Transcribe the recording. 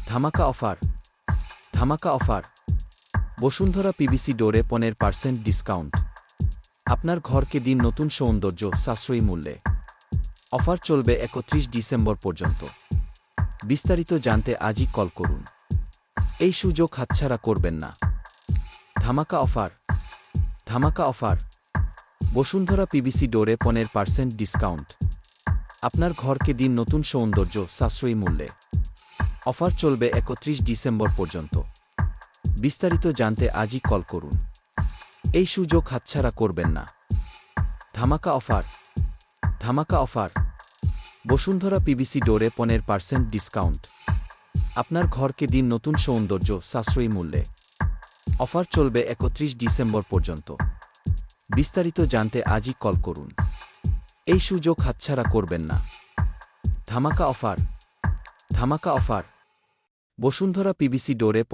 ধামাকা অফার, ধামাকা offer. Bashundhara PVC ডোরে 15% ডিসকাউন্ট। আপনার ঘরকে দিন নতুন সৌন্দর্য সাশ্রয়ী মূল্যে। অফার চলবে 31 ডিসেম্বর পর্যন্ত। বিস্তারিত জানতে আজই কল করুন। এই সুযোগ হাতছাড়া করবেন না। ধামাকা অফার, ধামাকা অফার। বসুন্ধরা পিভিসি ডোরে 15% ডিসকাউন্ট। আপনার ঘরকে দিন নতুন সৌন্দর্য সাশ্রয়ী মূল্যে। অফার চলবে 31 ডিসেম্বর পর্যন্ত। বিস্তারিত জানতে আজই কল করুন। এই সুযোগ হাতছাড়া করবেন না। ধামাকা অফার, ধামাকা অফার। বসুন্ধরা পিভিসি ডোরে 15% ডিসকাউন্ট। আপনার ঘরকে দিন নতুন সৌন্দর্য সাশ্রয়ী মূল্যে। অফার চলবে 31 ডিসেম্বর পর্যন্ত। বিস্তারিত জানতে আজই কল করুন। এই সুযোগ হাতছাড়া করবেন না। ধামাকা অফার, ধামাকা অফার। বসুন্ধরা পিভিসি ডোরে